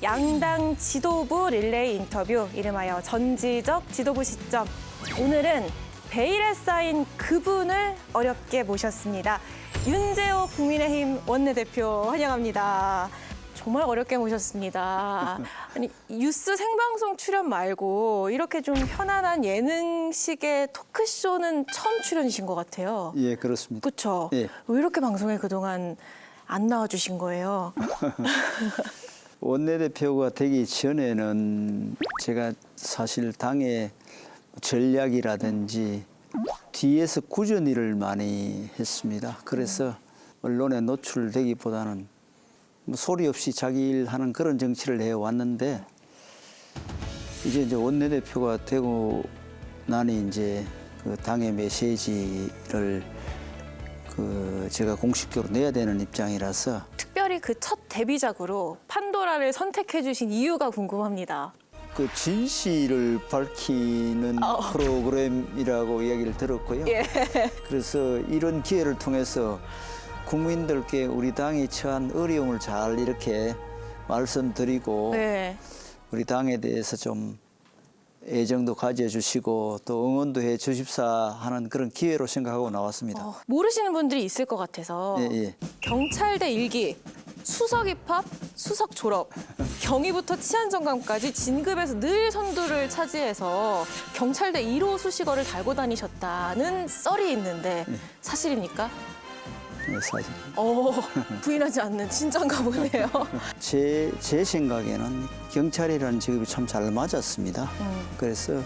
양당 지도부 릴레이 인터뷰, 이름하여 전지적 지도부 시점. 오늘은 베일에 쌓인 그분을 어렵게 모셨습니다. 윤재호 국민의힘 원내대표 환영합니다. 정말 어렵게 모셨습니다. 아니, 뉴스 생방송 출연 말고 이렇게 좀 편안한 예능식의 토크쇼는 처음 출연이신 것 같아요. 예, 그렇습니다. 그렇죠? 예. 왜 이렇게 방송에 그동안 안 나와주신 거예요? 원내대표가 되기 전에는 제가 사실 당의 전략이라든지 뒤에서 꾸준히 일을 많이 했습니다. 그래서 언론에 노출되기보다는 뭐 소리 없이 자기 일하는 그런 정치를 해왔는데 이제 원내대표가 되고 나니 이제 그 당의 메시지를 제가 공식적으로 내야 되는 입장이라서 특별히 그 첫 데뷔작으로 판도라를 선택해 주신 이유가 궁금합니다. 그 진실을 밝히는 프로그램이라고 이야기를 들었고요. 예. 그래서 이런 기회를 통해서 국민들께 우리 당이 처한 어려움을 잘 이렇게 말씀드리고 네. 우리 당에 대해서 좀 애정도 가져주시고 또 응원도 해 주십사 하는 그런 기회로 생각하고 나왔습니다. 모르시는 분들이 있을 것 같아서 예, 예. 경찰대 1기, 수석 입학, 수석 졸업, 경위부터 치안정감까지 진급에서 늘 선두를 차지해서 경찰대 1호 수식어를 달고 다니셨다는 썰이 있는데 사실입니까? 네, 사실. 부인하지 않는 진짠가 보네요. 제 생각에는 경찰이라는 직업이 참 잘 맞았습니다. 그래서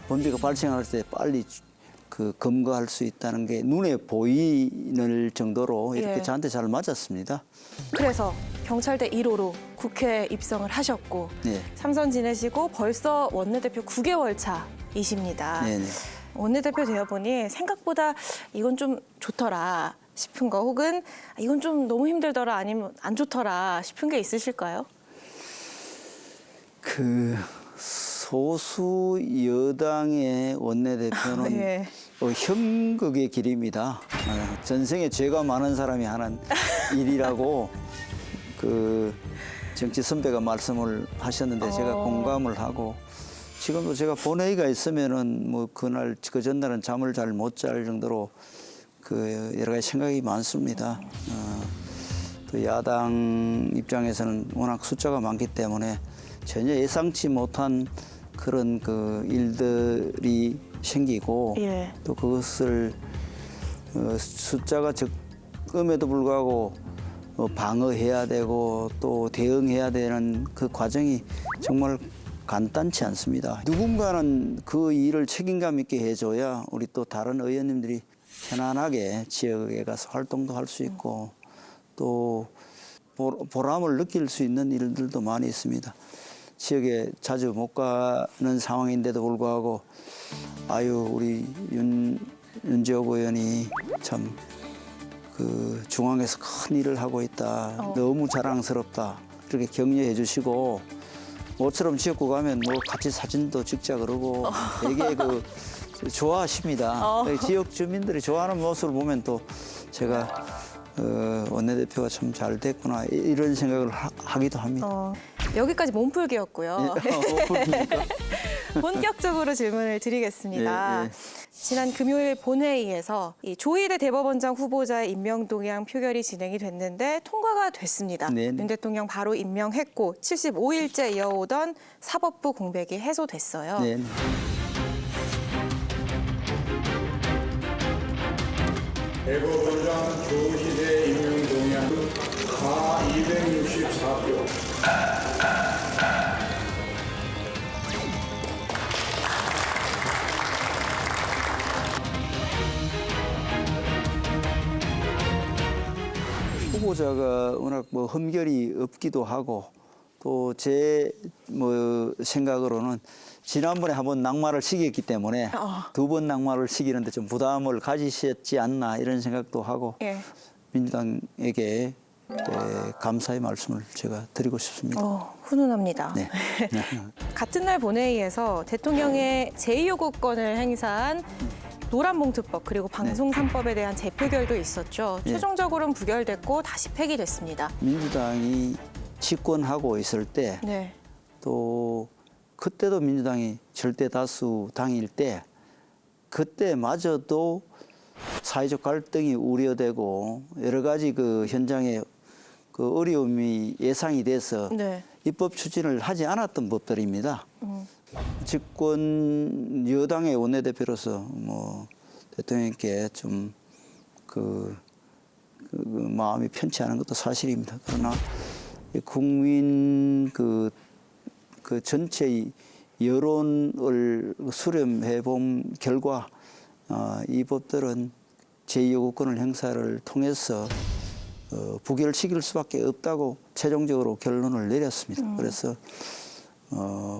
범죄가 발생할 때 빨리 검거할 수 있다는 게 눈에 보이는 정도로 이렇게 예. 저한테 잘 맞았습니다. 그래서 경찰대 1호로 국회에 입성을 하셨고 네. 3선 지내시고 벌써 원내대표 9개월 차이십니다. 네네. 원내대표 되어보니 생각보다 이건 좀 좋더라 싶은 거 혹은 이건 좀 너무 힘들더라 아니면 안 좋더라 싶은 게 있으실까요? 소수 여당의 원내대표는 예. 형극의 길입니다. 전생에 죄가 많은 사람이 하는 일이라고 정치 선배가 말씀을 하셨는데 제가 공감을 하고 지금도 제가 본회의가 있으면은 뭐 그날 그 전날은 잠을 잘 못 잘 정도로 여러 가지 생각이 많습니다. 또 야당 입장에서는 워낙 숫자가 많기 때문에 전혀 예상치 못한 그런 일들이 생기고 예. 또 그것을 숫자가 적음에도 불구하고 방어해야 되고 또 대응해야 되는 그 과정이 정말 간단치 않습니다. 누군가는 그 일을 책임감 있게 해줘야 우리 또 다른 의원님들이 편안하게 지역에 가서 활동도 할 수 있고 또 보람을 느낄 수 있는 일들도 많이 있습니다. 지역에 자주 못 가는 상황인데도 불구하고 우리 윤재호 의원이 참 중앙에서 큰 일을 하고 있다. 너무 자랑스럽다. 이렇게 격려해 주시고 모처럼 지역구 가면 뭐 같이 사진도 찍자 그러고 되게 좋아하십니다. 지역 주민들이 좋아하는 모습을 보면 또 제가 원내대표가 참 잘 됐구나 이런 생각을 하기도 합니다. 여기까지 몸풀기였고요. 본격적으로 질문을 드리겠습니다. 예, 예. 지난 금요일 본회의에서 이 조희대 대법원장 후보자의 임명 동향 표결이 진행이 됐는데 통과가 됐습니다. 네. 윤 대통령 바로 임명했고 75일째 이어오던 사법부 공백이 해소됐어요. 네. 대법원장 조희대 임명 동향 가 264표. 후보자가 워낙 흠결이 없기도 하고 또 제 생각으로는 지난번에 한번 낙마를 시켰기 때문에 두 번 낙마를 시키는데 좀 부담을 가지셨지 않나 이런 생각도 하고 예. 민주당에게 감사의 말씀을 제가 드리고 싶습니다. 훈훈합니다. 네. 같은 날 본회의에서 대통령의 제2요구권을 행사한 노란봉투법 그리고 방송 3법에 대한 재표결도 있었죠. 네. 최종적으로는 부결됐고 다시 폐기됐습니다. 민주당이 집권하고 있을 때 네. 또 그때도 민주당이 절대 다수 당일 때 그때마저도 사회적 갈등이 우려되고 여러 가지 그 현장에 그 어려움이 예상이 돼서 네. 입법 추진을 하지 않았던 법들입니다. 집권 여당의 원내대표로서 뭐 대통령께 좀 그 마음이 편치 않은 것도 사실입니다. 그러나 이 국민 그 전체의 여론을 수렴해 본 결과 이 법들은 제2요구권을 행사를 통해서 부결시킬 수밖에 없다고 최종적으로 결론을 내렸습니다. 그래서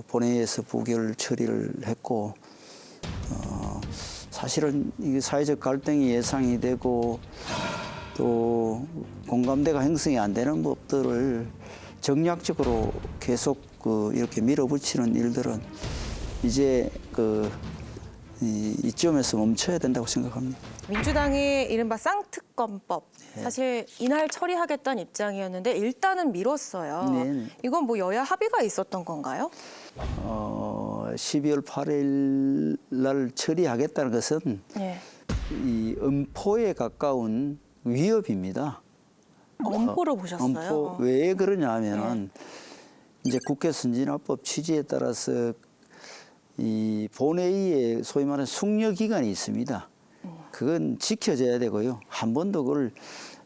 본회의에서 부결 처리를 했고 사실은 이게 사회적 갈등이 예상이 되고 또 공감대가 형성이 안 되는 법들을 정략적으로 계속 이렇게 밀어붙이는 일들은 이제 이점에서 멈춰야 된다고 생각합니다. 민주당의 이른바 쌍특검법 사실 이날 처리하겠다는 입장이었는데 일단은 미뤘어요. 네. 이건 뭐 여야 합의가 있었던 건가요? 12월 8일 날 처리하겠다는 것은 네. 이 엄포에 가까운 위협입니다. 엄포를 보셨어요? 엄포 왜 그러냐 하면은 이제 국회 선진화법 취지에 따라서 이 본회의에 소위 말하는 숙려 기간이 있습니다. 그건 지켜져야 되고요. 한 번도 그걸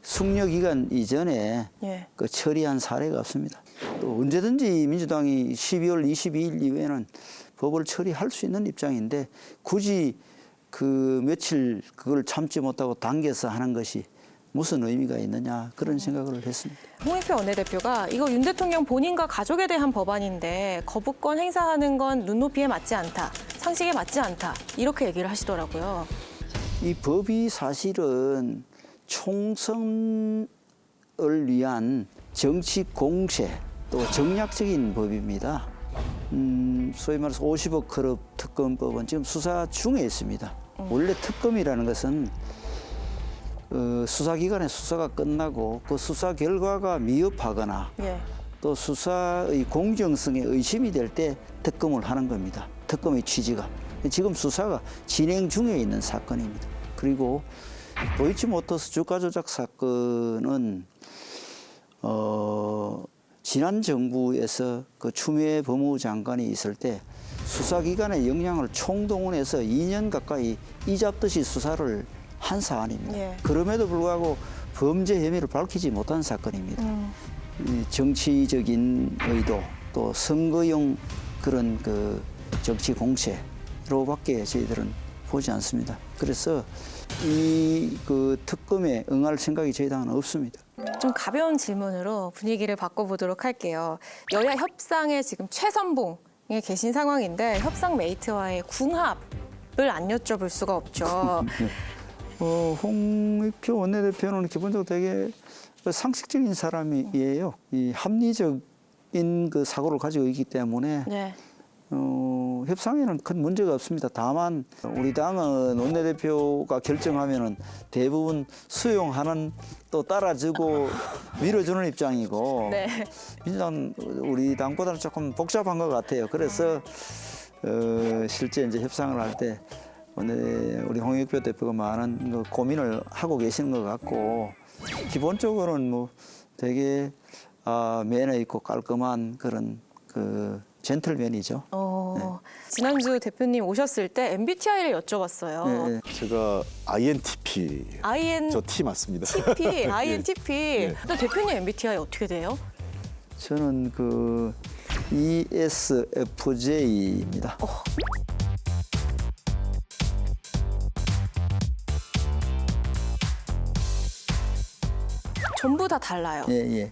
숙려 기간 이전에 예. 그 처리한 사례가 없습니다. 또 언제든지 민주당이 12월 22일 이후에는 법을 처리할 수 있는 입장인데 굳이 그 며칠 그걸 참지 못하고 당겨서 하는 것이 무슨 의미가 있느냐 그런 생각을 했습니다. 홍익표 원내대표가 이거 윤 대통령 본인과 가족에 대한 법안인데 거부권 행사하는 건 눈높이에 맞지 않다, 상식에 맞지 않다 이렇게 얘기를 하시더라고요. 이 법이 사실은 총선을 위한 정치 공세 또 정략적인 법입니다. 소위 말해서 50억 클럽 특검법은 지금 수사 중에 있습니다. 원래 특검이라는 것은 수사기관의 수사가 끝나고 그 수사 결과가 미흡하거나 예. 또 수사의 공정성에 의심이 될 때 특검을 하는 겁니다. 특검의 취지가. 지금 수사가 진행 중에 있는 사건입니다. 그리고 도이치모터스 주가 조작 사건은 지난 정부에서 그 추미애 법무부 장관이 있을 때 수사기관의 역량을 총동원해서 2년 가까이 이잡듯이 수사를 한 사안입니다. 예. 그럼에도 불구하고 범죄 혐의를 밝히지 못한 사건입니다. 이 정치적인 의도 또 선거용 그런 그 정치 공세로밖에 저희들은 보지 않습니다. 그래서 이 그 특검에 응할 생각이 저희 당은 없습니다. 좀 가벼운 질문으로 분위기를 바꿔보도록 할게요. 여야 협상에 지금 최선봉에 계신 상황인데 협상 메이트와의 궁합을 안 여쭤볼 수가 없죠. 홍익표 원내대표는 기본적으로 되게 상식적인 사람이에요. 이 합리적인 그 사고를 가지고 있기 때문에 네. 협상에는 큰 문제가 없습니다. 다만 우리 당은 원내대표가 결정하면은 대부분 수용하는 또 따라주고 밀어주는 입장이고 네. 민주당 우리 당보다는 조금 복잡한 것 같아요. 그래서 실제 이제 협상을 할 때 우리 홍익표 대표가 많은 그 고민을 하고 계시는 것 같고 기본적으로는 뭐 되게 매너 있고 깔끔한 그런 그 젠틀맨이죠. 지난주 대표님 오셨을 때 MBTI를 여쭤봤어요. 네. 제가 INTP. 저 T 맞습니다. INTP, INTP. 예. 근데 대표님 MBTI 어떻게 돼요? 저는 그 ESFJ입니다. 전부 다 달라요. 예, 예.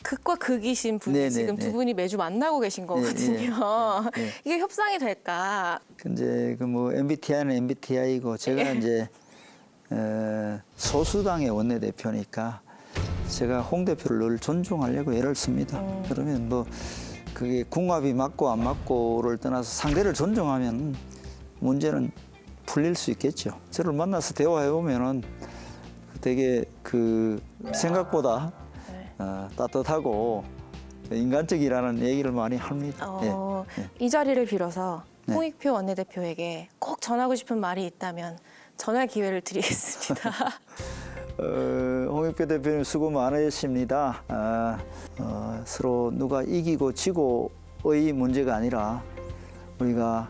극과 극이신 분이 네, 지금 네, 두 네. 분이 매주 만나고 계신 거거든요. 네. 이게 협상이 될까? 이제 그 뭐 MBTI는 MBTI고 제가 이제 소수당의 원내대표니까 제가 홍 대표를 늘 존중하려고 애를 씁니다. 그러면 뭐 그게 궁합이 맞고 안 맞고를 떠나서 상대를 존중하면 문제는 풀릴 수 있겠죠. 저를 만나서 대화해 보면은 되게 그 생각보다 따뜻하고 인간적이라는 얘기를 많이 합니다. 이 자리를 빌어서 네. 홍익표 원내대표에게 꼭 전하고 싶은 말이 있다면 전할 기회를 드리겠습니다. 홍익표 대표님 수고 많으십니다. 서로 누가 이기고 지고의 문제가 아니라 우리가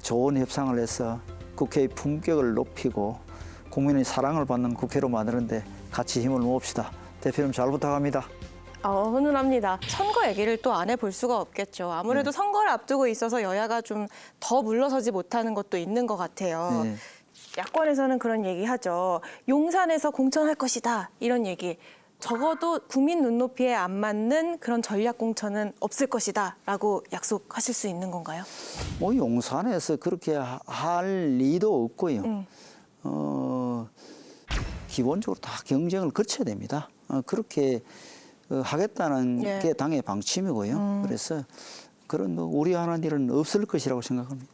좋은 협상을 해서 국회의 품격을 높이고 국민의 사랑을 받는 국회로 만드는데 같이 힘을 모읍시다. 대표님 잘 부탁합니다. 훈훈합니다. 선거 얘기를 또 안 해볼 수가 없겠죠. 아무래도 선거를 앞두고 있어서 여야가 좀 더 물러서지 못하는 것도 있는 것 같아요. 네. 야권에서는 그런 얘기하죠. 용산에서 공천할 것이다 이런 얘기. 적어도 국민 눈높이에 안 맞는 그런 전략 공천은 없을 것이다라고 약속하실 수 있는 건가요? 뭐 용산에서 그렇게 할 리도 없고요. 기본적으로 다 경쟁을 거쳐야 됩니다. 그렇게 하겠다는 네. 게 당의 방침이고요. 그래서 그런 뭐 우려하는 일은 없을 것이라고 생각합니다.